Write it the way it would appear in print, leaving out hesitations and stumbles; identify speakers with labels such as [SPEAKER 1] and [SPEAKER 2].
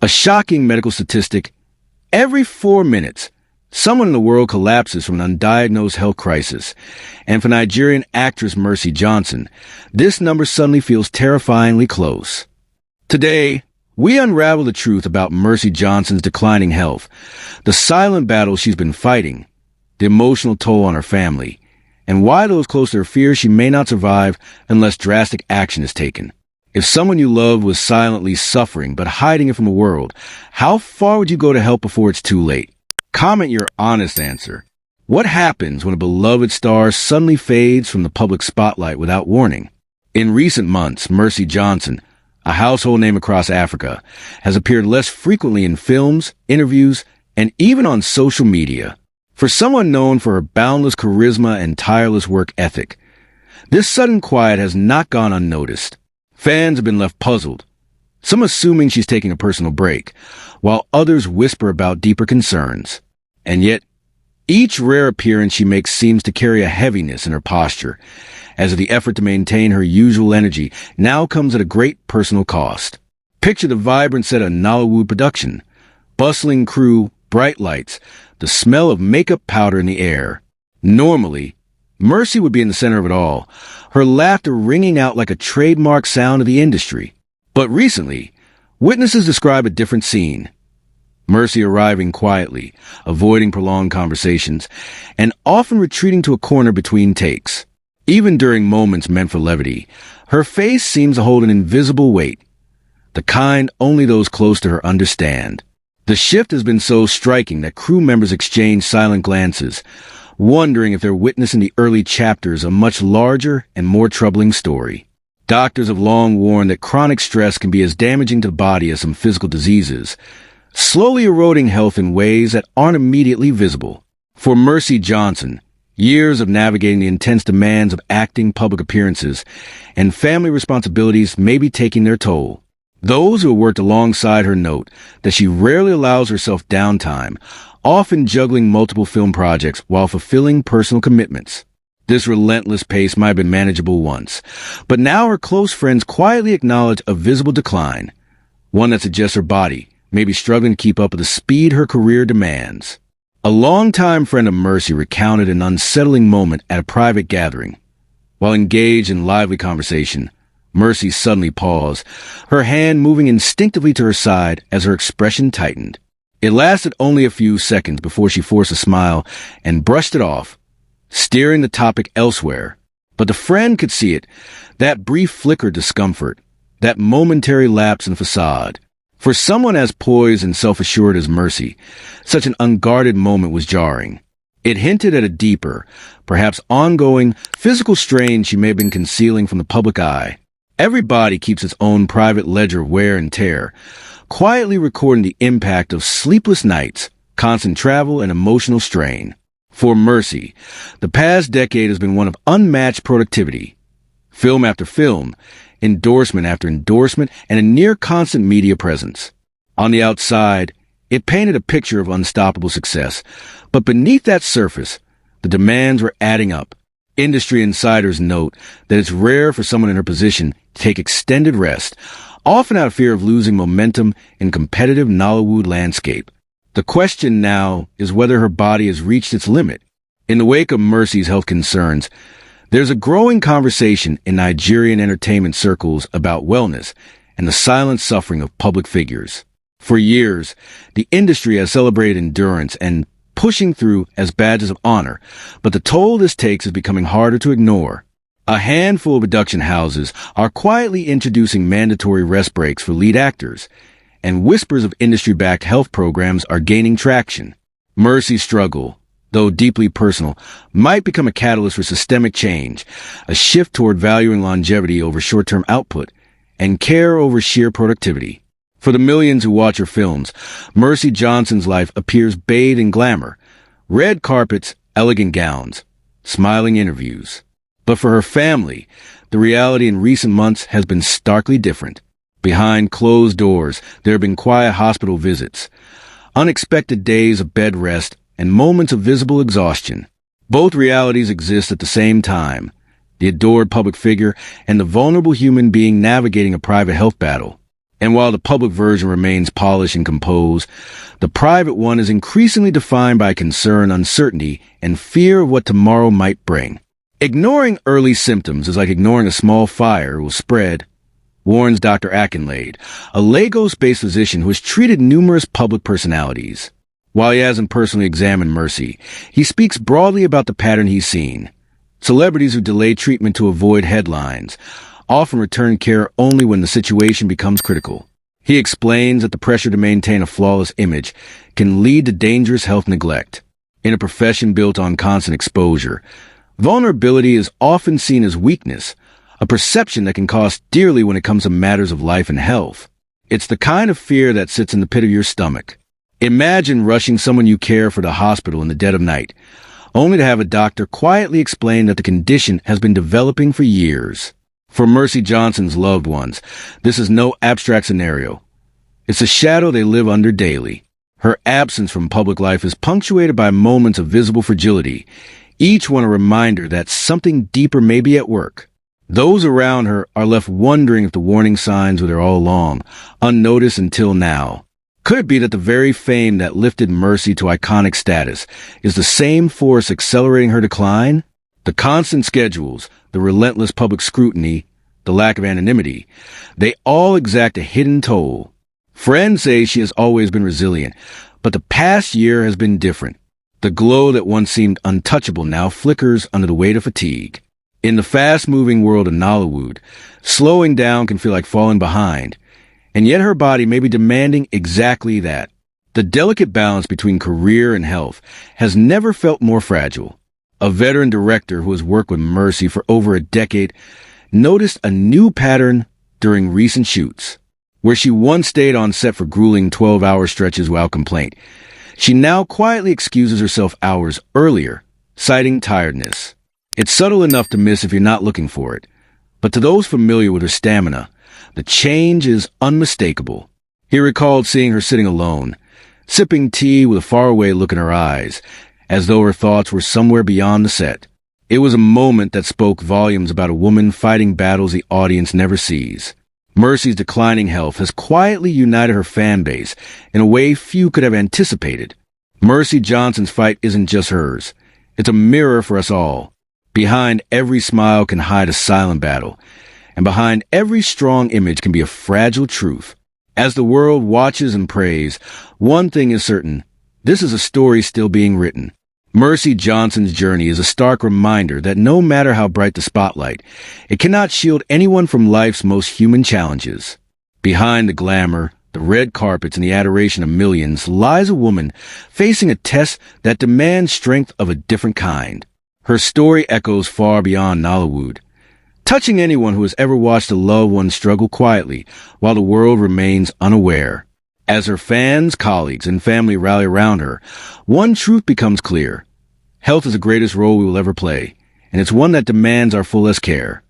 [SPEAKER 1] A shocking medical statistic: every 4 minutes, someone in the world collapses from an undiagnosed health crisis. And for Nigerian actress Mercy Johnson, this number suddenly feels terrifyingly close. Today, we unravel the truth about Mercy Johnson's declining health, the silent battle she's been fighting, the emotional toll on her family, and why those close to her fear she may not survive unless drastic action is taken. If someone you love was silently suffering but hiding it from the world, how far would you go to help before it's too late? Comment your honest answer. What happens when a beloved star suddenly fades from the public spotlight without warning? In recent months, Mercy Johnson, a household name across Africa, has appeared less frequently in films, interviews, and even on social media. For someone known for her boundless charisma and tireless work ethic, this sudden quiet has not gone unnoticed. Fans have been left puzzled, some assuming she's taking a personal break, while others whisper about deeper concerns. And yet, each rare appearance she makes seems to carry a heaviness in her posture, as the effort to maintain her usual energy now comes at a great personal cost. Picture the vibrant set of Nollywood production, bustling crew, bright lights, the smell of makeup powder in the air. Normally, Mercy would be in the center of it all, her laughter ringing out like a trademark sound of the industry. But recently, witnesses describe a different scene. Mercy arriving quietly, avoiding prolonged conversations, and often retreating to a corner between takes. Even during moments meant for levity, her face seems to hold an invisible weight, the kind only those close to her understand. The shift has been so striking that crew members exchange silent glances, wondering if they're witnessing the early chapters of a much larger and more troubling story. Doctors have long warned that chronic stress can be as damaging to the body as some physical diseases, slowly eroding health in ways that aren't immediately visible. For Mercy Johnson, years of navigating the intense demands of acting, public appearances, and family responsibilities may be taking their toll. Those who have worked alongside her note that she rarely allows herself downtime, often juggling multiple film projects while fulfilling personal commitments. This relentless pace might have been manageable once, but now her close friends quietly acknowledge a visible decline, one that suggests her body may be struggling to keep up with the speed her career demands. A longtime friend of Mercy recounted an unsettling moment at a private gathering. While engaged in lively conversation, Mercy suddenly paused, her hand moving instinctively to her side as her expression tightened. It lasted only a few seconds before she forced a smile and brushed it off, steering the topic elsewhere. But the friend could see it, that brief flicker of discomfort, that momentary lapse in facade. For someone as poised and self-assured as Mercy, such an unguarded moment was jarring. It hinted at a deeper, perhaps ongoing, physical strain she may have been concealing from the public eye. Every body keeps its own private ledger of wear and tear, quietly recording the impact of sleepless nights, constant travel, and emotional strain. For Mercy, the past decade has been one of unmatched productivity. Film after film, endorsement after endorsement, and a near-constant media presence. On the outside, it painted a picture of unstoppable success, but beneath that surface, the demands were adding up. Industry insiders note that it's rare for someone in her position to take extended rest, often out of fear of losing momentum in competitive Nollywood landscape. The question now is whether her body has reached its limit. In the wake of Mercy's health concerns, there's a growing conversation in Nigerian entertainment circles about wellness and the silent suffering of public figures. For years, the industry has celebrated endurance and pushing through as badges of honor, but the toll this takes is becoming harder to ignore. A handful of production houses are quietly introducing mandatory rest breaks for lead actors, and whispers of industry-backed health programs are gaining traction. Mercy's struggle, though deeply personal, might become a catalyst for systemic change, a shift toward valuing longevity over short-term output, and care over sheer productivity. For the millions who watch her films, Mercy Johnson's life appears bathed in glamour, red carpets, elegant gowns, smiling interviews. But for her family, the reality in recent months has been starkly different. Behind closed doors, there have been quiet hospital visits, unexpected days of bed rest, and moments of visible exhaustion. Both realities exist at the same time, the adored public figure and the vulnerable human being navigating a private health battle. And while the public version remains polished and composed, the private one is increasingly defined by concern, uncertainty, and fear of what tomorrow might bring. Ignoring early symptoms is like ignoring a small fire will spread, warns Dr. Akinlade, a Lagos-based physician who has treated numerous public personalities. While he hasn't personally examined Mercy, he speaks broadly about the pattern he's seen. Celebrities who delay treatment to avoid headlines often return care only when the situation becomes critical. He explains that the pressure to maintain a flawless image can lead to dangerous health neglect. In a profession built on constant exposure, vulnerability is often seen as weakness, a perception that can cost dearly when it comes to matters of life and health. It's the kind of fear that sits in the pit of your stomach. Imagine rushing someone you care for the hospital in the dead of night, only to have a doctor quietly explain that the condition has been developing for years. For Mercy Johnson's loved ones, this is no abstract scenario. It's a shadow they live under daily. Her absence from public life is punctuated by moments of visible fragility, each one a reminder that something deeper may be at work. Those around her are left wondering if the warning signs were there all along, unnoticed until now. Could it be that the very fame that lifted Mercy to iconic status is the same force accelerating her decline? The constant schedules, the relentless public scrutiny, the lack of anonymity, they all exact a hidden toll. Friends say she has always been resilient, but the past year has been different. The glow that once seemed untouchable now flickers under the weight of fatigue. In the fast-moving world of Nollywood, slowing down can feel like falling behind, and yet her body may be demanding exactly that. The delicate balance between career and health has never felt more fragile. A veteran director who has worked with Mercy for over a decade noticed a new pattern during recent shoots. Where she once stayed on set for grueling 12-hour stretches without complaint, she now quietly excuses herself hours earlier, citing tiredness. It's subtle enough to miss if you're not looking for it, but to those familiar with her stamina, the change is unmistakable. He recalled seeing her sitting alone, sipping tea with a faraway look in her eyes, as though her thoughts were somewhere beyond the set. It was a moment that spoke volumes about a woman fighting battles the audience never sees. Mercy's declining health has quietly united her fan base in a way few could have anticipated. Mercy Johnson's fight isn't just hers. It's a mirror for us all. Behind every smile can hide a silent battle, and behind every strong image can be a fragile truth. As the world watches and prays, one thing is certain: this is a story still being written. Mercy Johnson's journey is a stark reminder that no matter how bright the spotlight, it cannot shield anyone from life's most human challenges. Behind the glamour, the red carpets, and the adoration of millions lies a woman facing a test that demands strength of a different kind. Her story echoes far beyond Nollywood, touching anyone who has ever watched a loved one struggle quietly while the world remains unaware. As her fans, colleagues, and family rally around her, one truth becomes clear. Health is the greatest role we will ever play, and it's one that demands our fullest care.